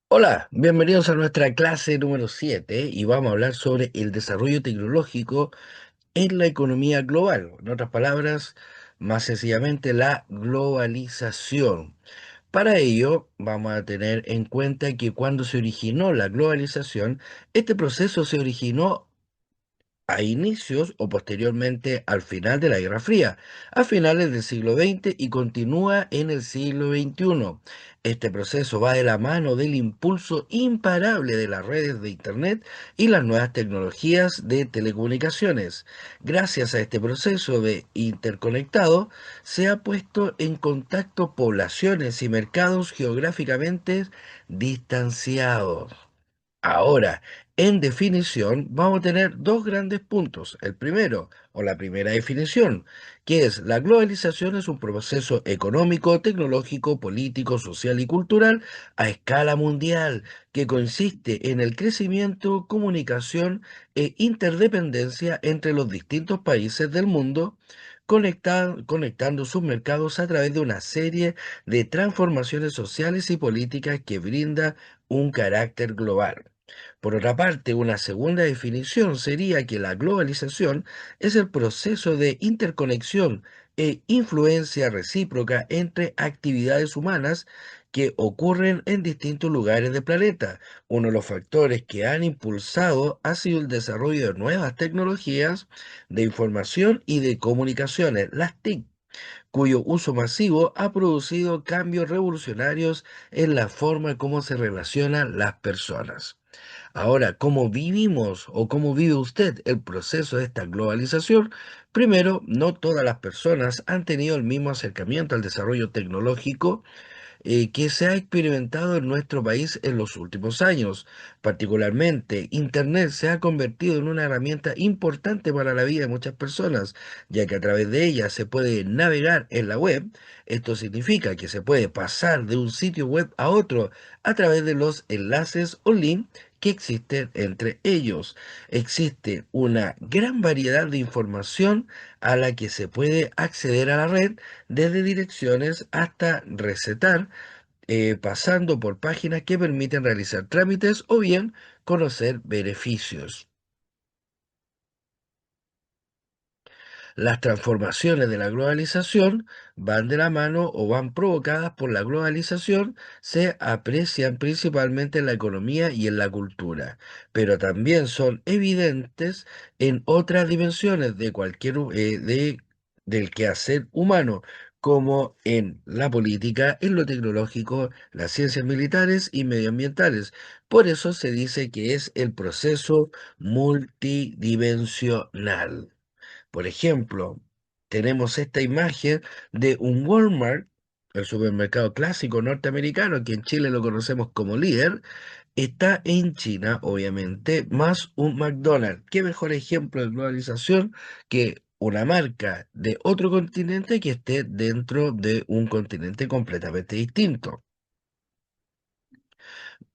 Hola, bienvenidos a nuestra clase número 7 y vamos a hablar sobre el desarrollo tecnológico en la economía global. En otras palabras, más sencillamente la globalización. Para ello, vamos a tener en cuenta que cuando se originó la globalización, este proceso se originó a inicios o posteriormente al final de la Guerra Fría, a finales del siglo XX y continúa en el siglo XXI. Este proceso va de la mano del impulso imparable de las redes de Internet y las nuevas tecnologías de telecomunicaciones. Gracias a este proceso de interconectado, se ha puesto en contacto poblaciones y mercados geográficamente distanciados. Ahora, en definición, vamos a tener dos grandes puntos. El primero, o la primera definición, que es la globalización es un proceso económico, tecnológico, político, social y cultural a escala mundial, que consiste en el crecimiento, comunicación e interdependencia entre los distintos países del mundo, conectando sus mercados a través de una serie de transformaciones sociales y políticas que brinda un carácter global. Por otra parte, una segunda definición sería que la globalización es el proceso de interconexión e influencia recíproca entre actividades humanas que ocurren en distintos lugares del planeta. Uno de los factores que han impulsado ha sido el desarrollo de nuevas tecnologías de información y de comunicaciones, las TIC, cuyo uso masivo ha producido cambios revolucionarios en la forma como se relacionan las personas. Ahora, ¿cómo vivimos o cómo vive usted el proceso de esta globalización? Primero, no todas las personas han tenido el mismo acercamiento al desarrollo tecnológico que se ha experimentado en nuestro país en los últimos años. Particularmente, Internet se ha convertido en una herramienta importante para la vida de muchas personas, ya que a través de ella se puede navegar en la web. Esto significa que se puede pasar de un sitio web a otro a través de los enlaces o links que existen entre ellos. Existe una gran variedad de información a la que se puede acceder a la red, desde direcciones hasta recetar, pasando por páginas que permiten realizar trámites o bien conocer beneficios. Las transformaciones de la globalización van de la mano o van provocadas por la globalización, se aprecian principalmente en la economía y en la cultura, pero también son evidentes en otras dimensiones de del quehacer humano, como en la política, en lo tecnológico, las ciencias militares y medioambientales. Por eso se dice que es el proceso multidimensional. Por ejemplo, tenemos esta imagen de un Walmart, el supermercado clásico norteamericano, que en Chile lo conocemos como líder, está en China, obviamente, más un McDonald's. ¿Qué mejor ejemplo de globalización que una marca de otro continente que esté dentro de un continente completamente distinto?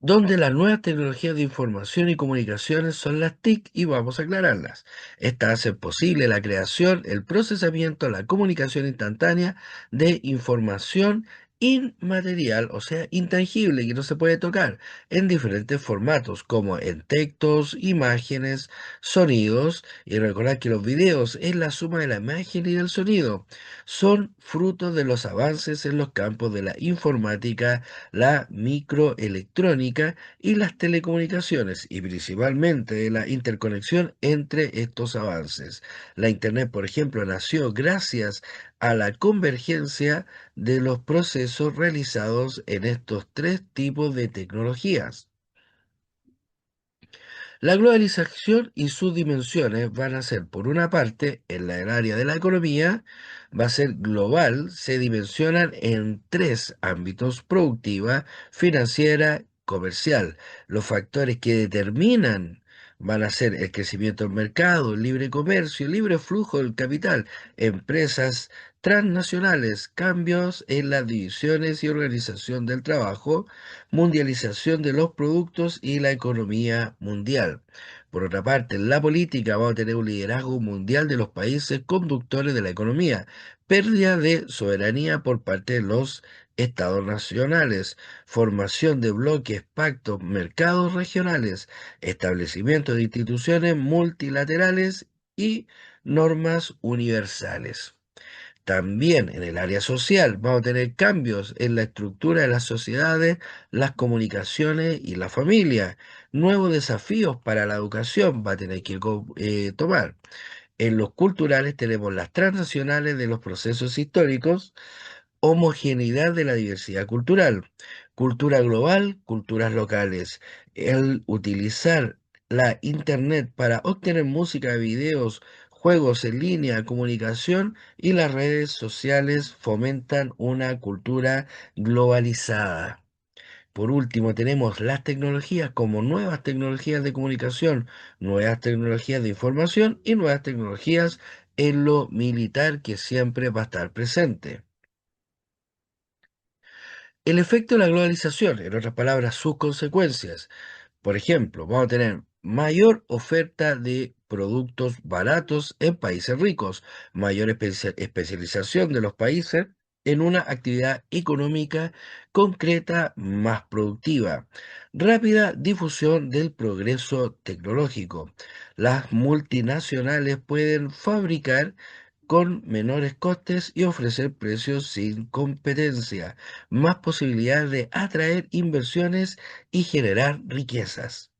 Donde las nuevas tecnologías de información y comunicaciones son las TIC y vamos a aclararlas. Estas hacen posible la creación, el procesamiento, la comunicación instantánea de información inmaterial, o sea, intangible, que no se puede tocar, en diferentes formatos, como en textos, imágenes, sonidos, y recordar que los videos es la suma de la imagen y del sonido. Son frutos de los avances en los campos de la informática, la microelectrónica y las telecomunicaciones, y principalmente de la interconexión entre estos avances. La Internet, por ejemplo, nació gracias a la convergencia de los procesos realizados en estos tres tipos de tecnologías. La globalización y sus dimensiones van a ser, por una parte, en el área de la economía, va a ser global, se dimensionan en tres ámbitos: productiva, financiera, comercial. Los factores que determinan van a ser el crecimiento del mercado, el libre comercio, el libre flujo del capital, empresas transnacionales, cambios en las divisiones y organización del trabajo, mundialización de los productos y la economía mundial. Por otra parte, en la política vamos a tener un liderazgo mundial de los países conductores de la economía, pérdida de soberanía por parte de los estados nacionales, formación de bloques, pactos, mercados regionales, establecimiento de instituciones multilaterales y normas universales. También en el área social vamos a tener cambios en la estructura de las sociedades, las comunicaciones y la familia. Nuevos desafíos para la educación va a tener que tomar. En los culturales tenemos las transnacionales de los procesos históricos, homogeneidad de la diversidad cultural, cultura global, culturas locales. El utilizar la Internet para obtener música, videos, juegos en línea, comunicación y las redes sociales fomentan una cultura globalizada. Por último, tenemos las tecnologías como nuevas tecnologías de comunicación, nuevas tecnologías de información y nuevas tecnologías en lo militar que siempre va a estar presente. El efecto de la globalización, en otras palabras, sus consecuencias. Por ejemplo, vamos a tener mayor oferta de productos baratos en países ricos, mayor especialización de los países en una actividad económica concreta más productiva, rápida difusión del progreso tecnológico. Las multinacionales pueden fabricar con menores costes y ofrecer precios sin competencia, más posibilidades de atraer inversiones y generar riquezas.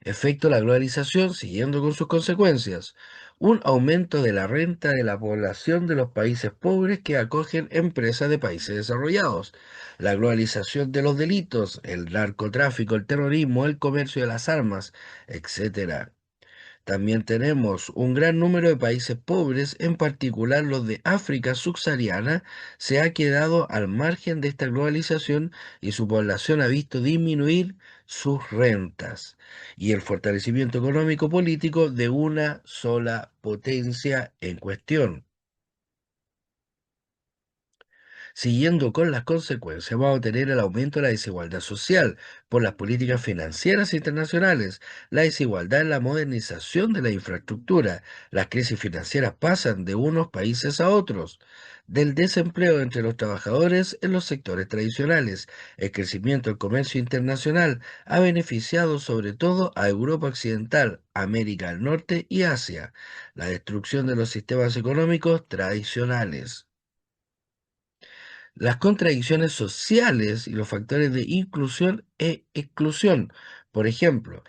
Efecto de la globalización, siguiendo con sus consecuencias. Un aumento de la renta de la población de los países pobres que acogen empresas de países desarrollados. La globalización de los delitos, el narcotráfico, el terrorismo, el comercio de las armas, etcétera. También tenemos un gran número de países pobres, en particular los de África subsahariana, se ha quedado al margen de esta globalización y su población ha visto disminuir sus rentas y el fortalecimiento económico político de una sola potencia en cuestión. Siguiendo con las consecuencias, vamos a tener el aumento de la desigualdad social por las políticas financieras internacionales, la desigualdad en la modernización de la infraestructura. Las crisis financieras pasan de unos países a otros, del desempleo entre los trabajadores en los sectores tradicionales. El crecimiento del comercio internacional ha beneficiado sobre todo a Europa Occidental, América del Norte y Asia. La destrucción de los sistemas económicos tradicionales. Las contradicciones sociales y los factores de inclusión e exclusión. Por ejemplo,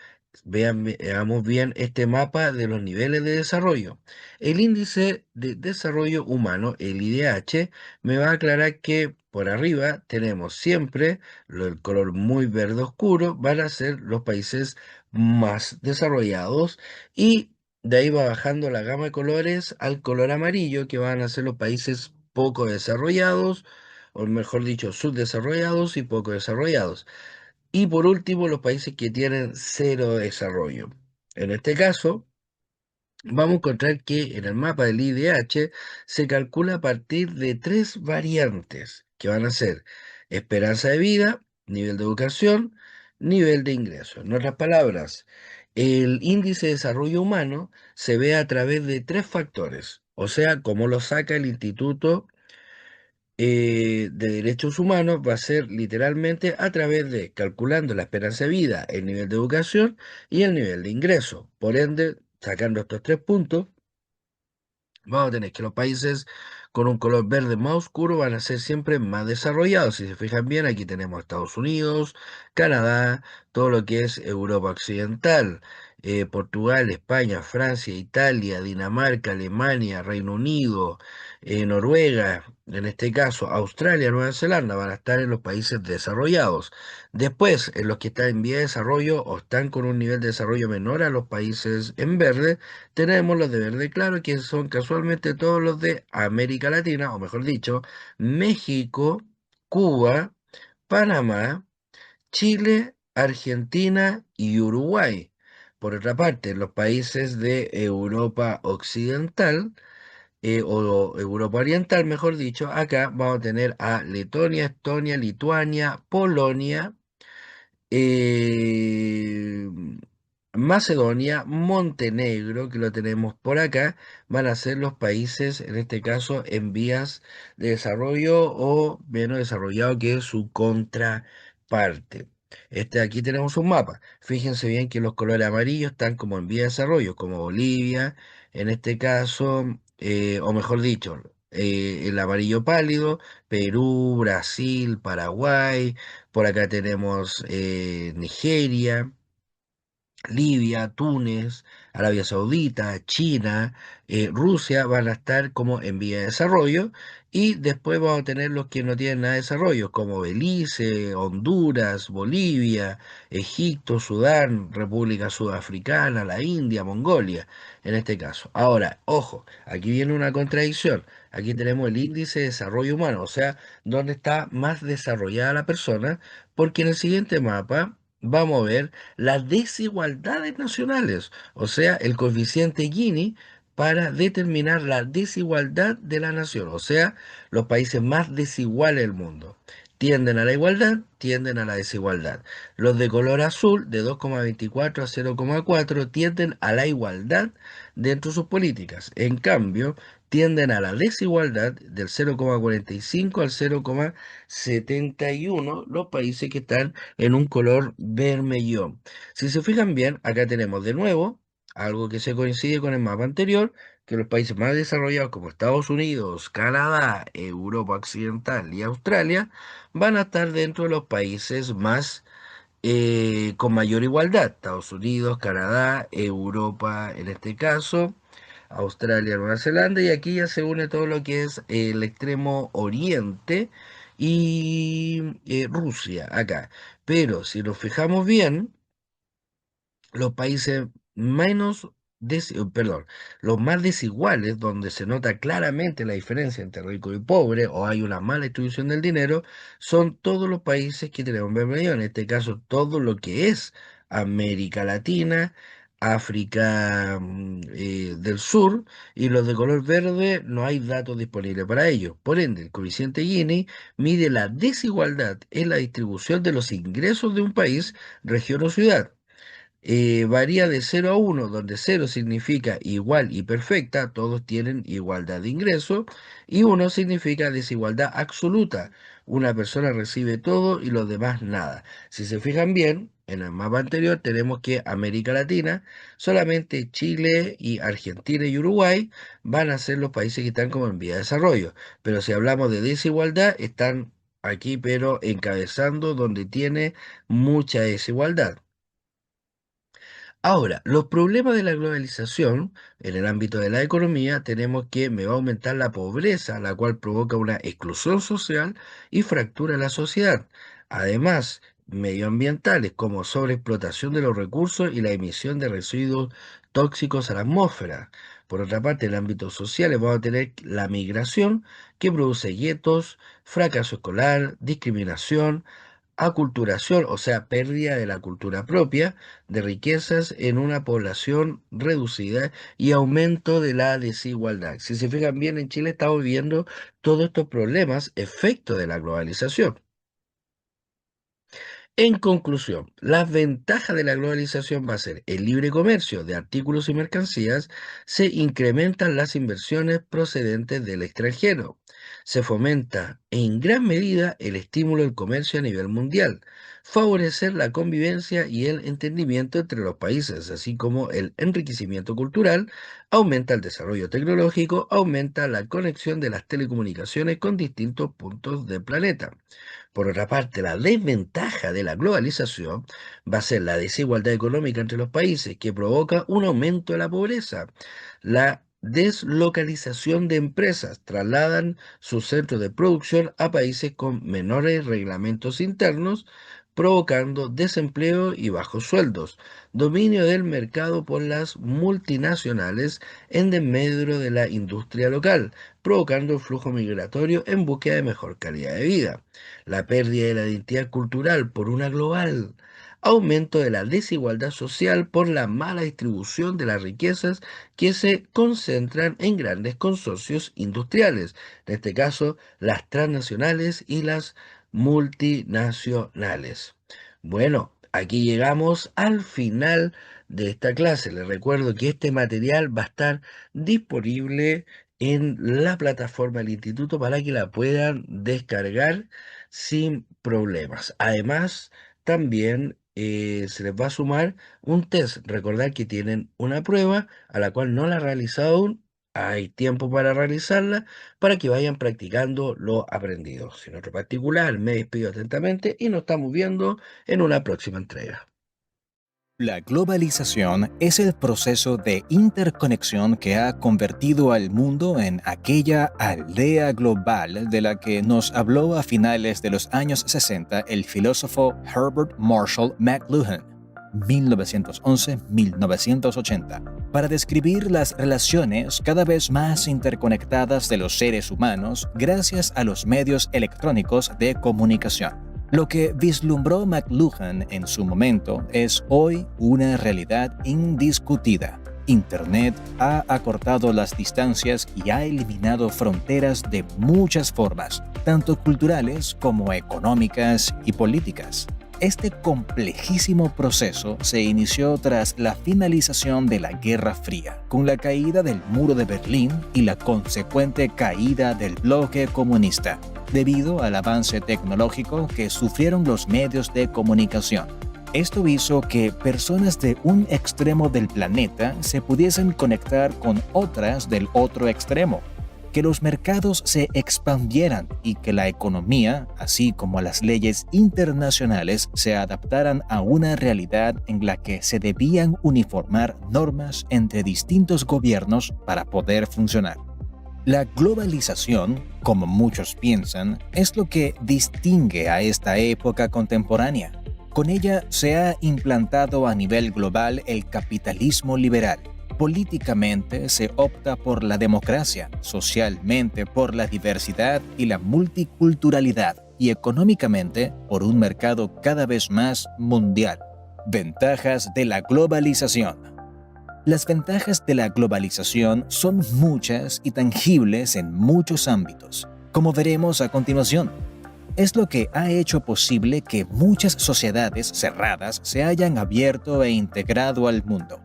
veamos bien este mapa de los niveles de desarrollo. El índice de desarrollo humano, el IDH, me va a aclarar que por arriba tenemos siempre el color muy verde oscuro, van a ser los países más desarrollados y de ahí va bajando la gama de colores al color amarillo, que van a ser los países poco desarrollados o mejor dicho, subdesarrollados y poco desarrollados. Y por último, los países que tienen cero desarrollo. En este caso, vamos a encontrar que en el mapa del IDH se calcula a partir de tres variantes, que van a ser esperanza de vida, nivel de educación, nivel de ingreso. En otras palabras, el índice de desarrollo humano se ve a través de tres factores, o sea, como lo saca el Instituto de derechos humanos va a ser literalmente a través de calculando la esperanza de vida, el nivel de educación y el nivel de ingreso. Por ende, sacando estos tres puntos, vamos a tener que los países con un color verde más oscuro van a ser siempre más desarrollados. Si se fijan bien, aquí tenemos Estados Unidos, Canadá, todo lo que es Europa Occidental, Portugal, España, Francia, Italia, Dinamarca, Alemania, Reino Unido, Noruega, en este caso Australia, Nueva Zelanda, van a estar en los países desarrollados. Después, en los que están en vía de desarrollo o están con un nivel de desarrollo menor a los países en verde, tenemos los de verde claro, que son casualmente todos los de América Latina, o mejor dicho, México, Cuba, Panamá, Chile, Argentina y Uruguay. Por otra parte, en los países de Europa Occidental, o Europa Oriental, mejor dicho, acá vamos a tener a Letonia, Estonia, Lituania, Polonia, eh, Macedonia, Montenegro, que lo tenemos por acá, van a ser los países, en este caso, en vías de desarrollo o menos desarrollado que su contraparte. Aquí tenemos un mapa. Fíjense bien que los colores amarillos están como en vía de desarrollo, como Bolivia, en este caso, o mejor dicho, el amarillo pálido, Perú, Brasil, Paraguay, por acá tenemos Nigeria, Libia, Túnez, Arabia Saudita, China, Rusia van a estar como en vía de desarrollo y después vamos a tener los que no tienen nada de desarrollo, como Belice, Honduras, Bolivia, Egipto, Sudán, República Sudafricana, la India, Mongolia, en este caso. Ahora, ojo, aquí viene una contradicción. Aquí tenemos el índice de desarrollo humano, o sea, dónde está más desarrollada la persona, porque en el siguiente mapa vamos a ver las desigualdades nacionales, o sea, el coeficiente Gini para determinar la desigualdad de la nación, o sea, los países más desiguales del mundo. Tienden a la igualdad, tienden a la desigualdad. Los de color azul, de 2,24 a 0,4, tienden a la igualdad dentro de sus políticas. En cambio, tienden a la desigualdad del 0,45 al 0,71 los países que están en un color vermellón. Si se fijan bien, acá tenemos de nuevo algo que se coincide con el mapa anterior, que los países más desarrollados como Estados Unidos, Canadá, Europa Occidental y Australia van a estar dentro de los países más con mayor igualdad. Estados Unidos, Canadá, Europa en este caso. Australia, Nueva Zelanda, y aquí ya se une todo lo que es el extremo oriente y Rusia, acá. Pero si nos fijamos bien, los países menos, perdón, los más desiguales, donde se nota claramente la diferencia entre rico y pobre, o hay una mala distribución del dinero, son todos los países que tenemos en medio, en este caso todo lo que es América Latina, África del Sur, y los de color verde no hay datos disponibles para ellos. Por ende, el coeficiente Gini mide la desigualdad en la distribución de los ingresos de un país, región o ciudad. Varía de 0 a 1, donde 0 significa igual y perfecta, todos tienen igualdad de ingreso, y 1 significa desigualdad absoluta, una persona recibe todo y los demás nada. Si se fijan bien, en el mapa anterior tenemos que América Latina, solamente Chile y Argentina y Uruguay van a ser los países que están como en vía de desarrollo, pero si hablamos de desigualdad, están aquí pero encabezando donde tiene mucha desigualdad. Ahora, los problemas de la globalización en el ámbito de la economía tenemos que me va a aumentar la pobreza, la cual provoca una exclusión social y fractura la sociedad. Además, medioambientales como sobreexplotación de los recursos y la emisión de residuos tóxicos a la atmósfera. Por otra parte, en el ámbito social vamos a tener la migración que produce guetos, fracaso escolar, discriminación, aculturación, o sea, pérdida de la cultura propia, de riquezas en una población reducida y aumento de la desigualdad. Si se fijan bien, en Chile estamos viviendo todos estos problemas, efecto de la globalización. En conclusión, las ventajas de la globalización va a ser el libre comercio de artículos y mercancías, se incrementan las inversiones procedentes del extranjero, se fomenta en gran medida el estímulo del comercio a nivel mundial, favorecer la convivencia y el entendimiento entre los países, así como el enriquecimiento cultural, aumenta el desarrollo tecnológico, aumenta la conexión de las telecomunicaciones con distintos puntos del planeta. Por otra parte, la desventaja de la globalización va a ser la desigualdad económica entre los países, que provoca un aumento de la pobreza. La deslocalización de empresas trasladan sus centros de producción a países con menores reglamentos internos, provocando desempleo y bajos sueldos. Dominio del mercado por las multinacionales en desmedro de la industria local, provocando un flujo migratorio en búsqueda de mejor calidad de vida. La pérdida de la identidad cultural por una global, aumento de la desigualdad social por la mala distribución de las riquezas que se concentran en grandes consorcios industriales, en este caso las transnacionales y las multinacionales. Bueno, aquí llegamos al final de esta clase. Les recuerdo que este material va a estar disponible en la plataforma del instituto para que la puedan descargar sin problemas. Además, también se les va a sumar un test. Recordar que tienen una prueba a la cual no la han realizado aún. Hay tiempo para realizarla para que vayan practicando lo aprendido. Sin otro particular, me despido atentamente y nos estamos viendo en una próxima entrega. La globalización es el proceso de interconexión que ha convertido al mundo en aquella aldea global de la que nos habló a finales de los años 60 el filósofo Herbert Marshall McLuhan, 1911-1980, para describir las relaciones cada vez más interconectadas de los seres humanos gracias a los medios electrónicos de comunicación. Lo que vislumbró McLuhan en su momento es hoy una realidad indiscutida. Internet ha acortado las distancias y ha eliminado fronteras de muchas formas, tanto culturales como económicas y políticas. Este complejísimo proceso se inició tras la finalización de la Guerra Fría, con la caída del Muro de Berlín y la consecuente caída del bloque comunista, debido al avance tecnológico que sufrieron los medios de comunicación. Esto hizo que personas de un extremo del planeta se pudiesen conectar con otras del otro extremo, que los mercados se expandieran y que la economía, así como las leyes internacionales, se adaptaran a una realidad en la que se debían uniformar normas entre distintos gobiernos para poder funcionar. La globalización, como muchos piensan, es lo que distingue a esta época contemporánea. Con ella se ha implantado a nivel global el capitalismo liberal. Políticamente se opta por la democracia, socialmente por la diversidad y la multiculturalidad, y económicamente por un mercado cada vez más mundial. Ventajas de la globalización. Las ventajas de la globalización son muchas y tangibles en muchos ámbitos, como veremos a continuación. Es lo que ha hecho posible que muchas sociedades cerradas se hayan abierto e integrado al mundo.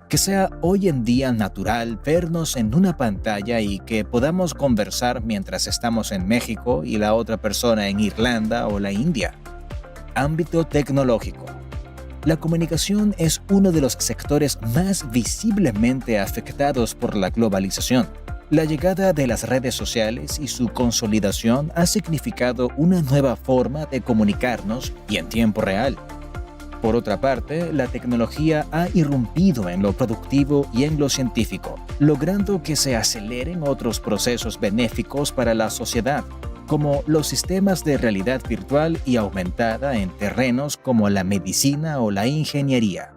Que sea hoy en día natural vernos en una pantalla y que podamos conversar mientras estamos en México y la otra persona en Irlanda o la India. Ámbito tecnológico. La comunicación es uno de los sectores más visiblemente afectados por la globalización. La llegada de las redes sociales y su consolidación ha significado una nueva forma de comunicarnos y en tiempo real. Por otra parte, la tecnología ha irrumpido en lo productivo y en lo científico, logrando que se aceleren otros procesos benéficos para la sociedad, como los sistemas de realidad virtual y aumentada en terrenos como la medicina o la ingeniería.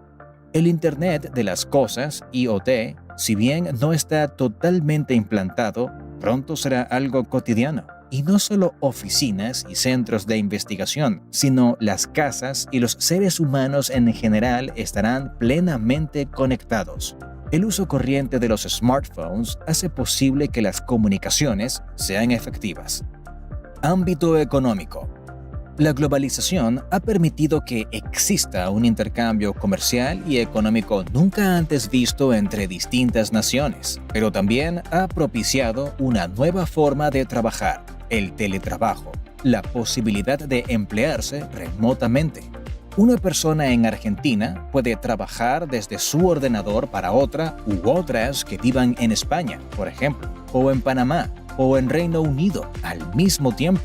El Internet de las Cosas, IoT, si bien no está totalmente implantado, pronto será algo cotidiano. Y no solo oficinas y centros de investigación, sino las casas y los seres humanos en general estarán plenamente conectados. El uso corriente de los smartphones hace posible que las comunicaciones sean efectivas. Ámbito económico. La globalización ha permitido que exista un intercambio comercial y económico nunca antes visto entre distintas naciones, pero también ha propiciado una nueva forma de trabajar, el teletrabajo, la posibilidad de emplearse remotamente. Una persona en Argentina puede trabajar desde su ordenador para otra u otras que vivan en España, por ejemplo, o en Panamá, o en Reino Unido al mismo tiempo.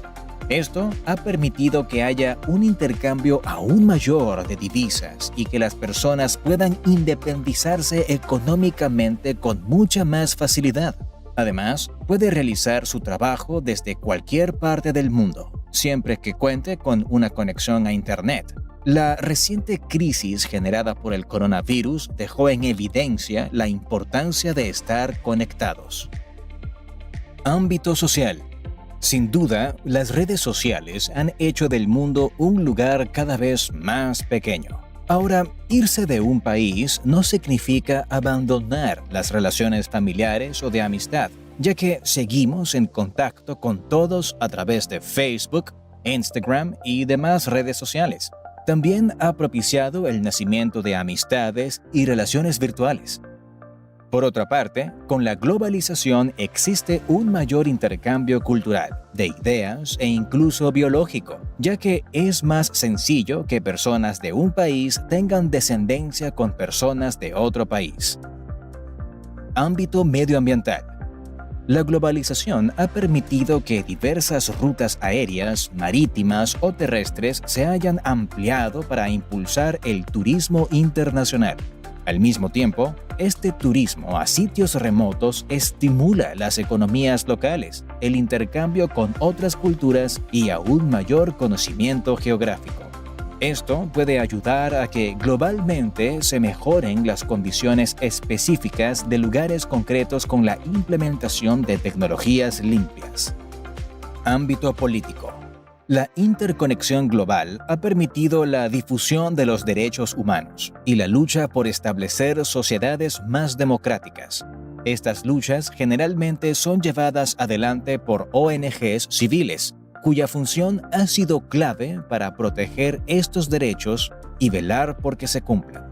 Esto ha permitido que haya un intercambio aún mayor de divisas y que las personas puedan independizarse económicamente con mucha más facilidad. Además, puede realizar su trabajo desde cualquier parte del mundo, siempre que cuente con una conexión a Internet. La reciente crisis generada por el coronavirus dejó en evidencia la importancia de estar conectados. Ámbito social. Sin duda, las redes sociales han hecho del mundo un lugar cada vez más pequeño. Ahora, irse de un país no significa abandonar las relaciones familiares o de amistad, ya que seguimos en contacto con todos a través de Facebook, Instagram y demás redes sociales. También ha propiciado el nacimiento de amistades y relaciones virtuales. Por otra parte, con la globalización existe un mayor intercambio cultural, de ideas e incluso biológico, ya que es más sencillo que personas de un país tengan descendencia con personas de otro país. Ámbito medioambiental. La globalización ha permitido que diversas rutas aéreas, marítimas o terrestres se hayan ampliado para impulsar el turismo internacional. Al mismo tiempo, este turismo a sitios remotos estimula las economías locales, el intercambio con otras culturas y a un mayor conocimiento geográfico. Esto puede ayudar a que globalmente se mejoren las condiciones específicas de lugares concretos con la implementación de tecnologías limpias. Ámbito político. La interconexión global ha permitido la difusión de los derechos humanos y la lucha por establecer sociedades más democráticas. Estas luchas generalmente son llevadas adelante por ONGs civiles, cuya función ha sido clave para proteger estos derechos y velar por que se cumplan.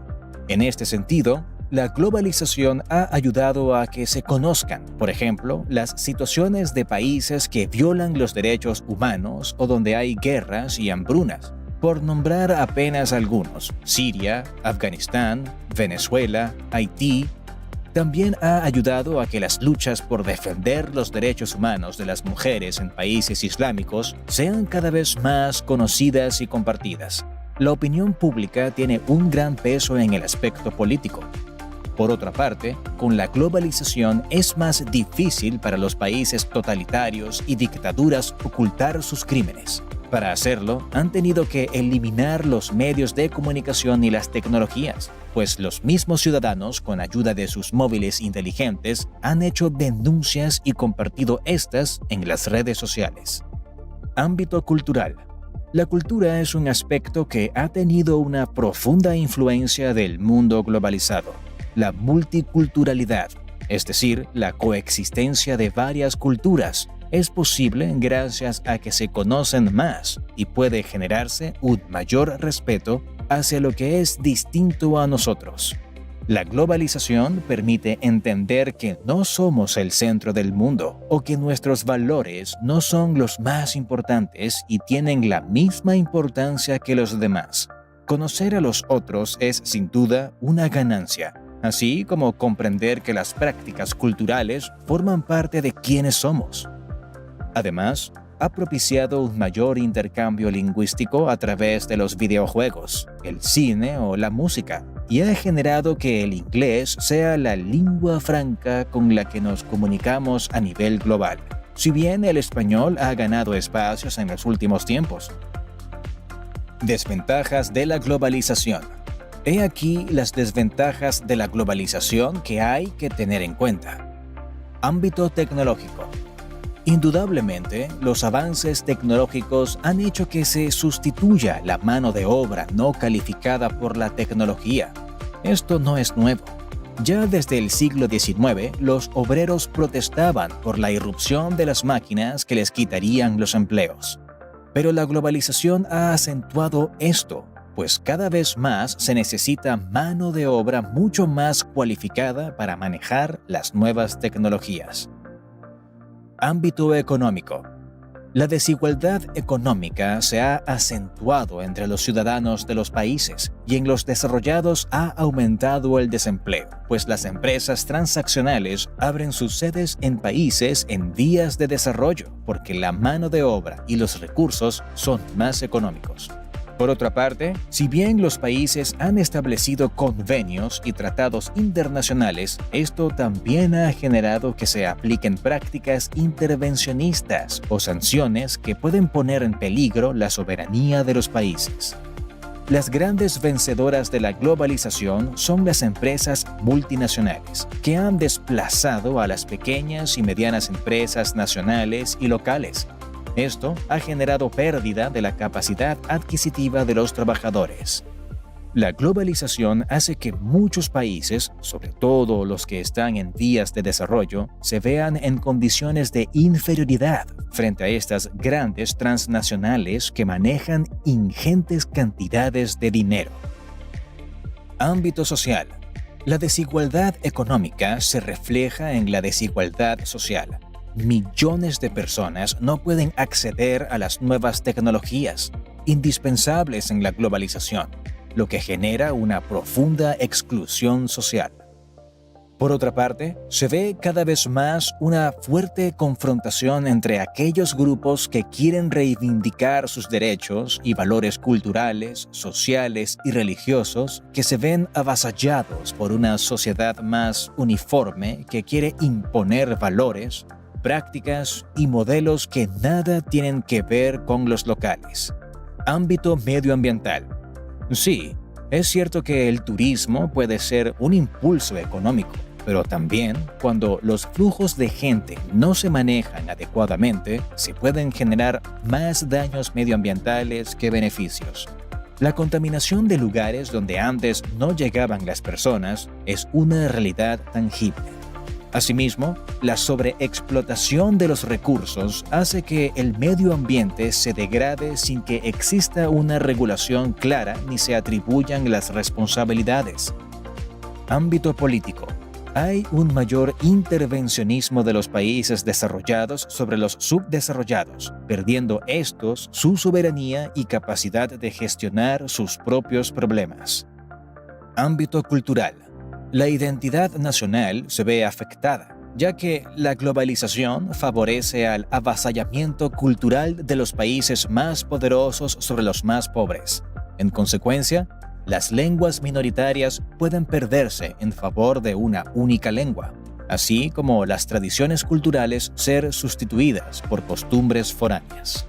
En este sentido, la globalización ha ayudado a que se conozcan, por ejemplo, las situaciones de países que violan los derechos humanos o donde hay guerras y hambrunas. Por nombrar apenas algunos: Siria, Afganistán, Venezuela, Haití. También ha ayudado a que las luchas por defender los derechos humanos de las mujeres en países islámicos sean cada vez más conocidas y compartidas. La opinión pública tiene un gran peso en el aspecto político. Por otra parte, con la globalización es más difícil para los países totalitarios y dictaduras ocultar sus crímenes. Para hacerlo, han tenido que eliminar los medios de comunicación y las tecnologías, pues los mismos ciudadanos, con ayuda de sus móviles inteligentes, han hecho denuncias y compartido estas en las redes sociales. Ámbito cultural. La cultura es un aspecto que ha tenido una profunda influencia del mundo globalizado. La multiculturalidad, es decir, la coexistencia de varias culturas, es posible gracias a que se conocen más y puede generarse un mayor respeto hacia lo que es distinto a nosotros. La globalización permite entender que no somos el centro del mundo o que nuestros valores no son los más importantes y tienen la misma importancia que los demás. Conocer a los otros es sin duda una ganancia, así como comprender que las prácticas culturales forman parte de quienes somos. Además, ha propiciado un mayor intercambio lingüístico a través de los videojuegos, el cine o la música, y ha generado que el inglés sea la lengua franca con la que nos comunicamos a nivel global, si bien el español ha ganado espacios en los últimos tiempos. Desventajas de la globalización. He aquí las desventajas de la globalización que hay que tener en cuenta. Ámbito tecnológico. Indudablemente, los avances tecnológicos han hecho que se sustituya la mano de obra no calificada por la tecnología. Esto no es nuevo. Ya desde el siglo XIX, los obreros protestaban por la irrupción de las máquinas que les quitarían los empleos. Pero la globalización ha acentuado esto, pues cada vez más se necesita mano de obra mucho más cualificada para manejar las nuevas tecnologías. Ámbito económico. La desigualdad económica se ha acentuado entre los ciudadanos de los países y en los desarrollados ha aumentado el desempleo, pues las empresas transaccionales abren sus sedes en países en vías de desarrollo porque la mano de obra y los recursos son más económicos. Por otra parte, si bien los países han establecido convenios y tratados internacionales, esto también ha generado que se apliquen prácticas intervencionistas o sanciones que pueden poner en peligro la soberanía de los países. Las grandes vencedoras de la globalización son las empresas multinacionales, que han desplazado a las pequeñas y medianas empresas nacionales y locales. Esto ha generado pérdida de la capacidad adquisitiva de los trabajadores. La globalización hace que muchos países, sobre todo los que están en vías de desarrollo, se vean en condiciones de inferioridad frente a estas grandes transnacionales que manejan ingentes cantidades de dinero. Ámbito social. La desigualdad económica se refleja en la desigualdad social. Millones de personas no pueden acceder a las nuevas tecnologías, indispensables en la globalización, lo que genera una profunda exclusión social. Por otra parte, se ve cada vez más una fuerte confrontación entre aquellos grupos que quieren reivindicar sus derechos y valores culturales, sociales y religiosos que se ven avasallados por una sociedad más uniforme que quiere imponer valores, prácticas y modelos que nada tienen que ver con los locales. Ámbito medioambiental. Sí, es cierto que el turismo puede ser un impulso económico, pero también cuando los flujos de gente no se manejan adecuadamente, se pueden generar más daños medioambientales que beneficios. La contaminación de lugares donde antes no llegaban las personas es una realidad tangible. Asimismo, la sobreexplotación de los recursos hace que el medio ambiente se degrade sin que exista una regulación clara ni se atribuyan las responsabilidades. Ámbito político. Hay un mayor intervencionismo de los países desarrollados sobre los subdesarrollados, perdiendo estos su soberanía y capacidad de gestionar sus propios problemas. Ámbito cultural. La identidad nacional se ve afectada, ya que la globalización favorece al avasallamiento cultural de los países más poderosos sobre los más pobres. En consecuencia, las lenguas minoritarias pueden perderse en favor de una única lengua, así como las tradiciones culturales ser sustituidas por costumbres foráneas.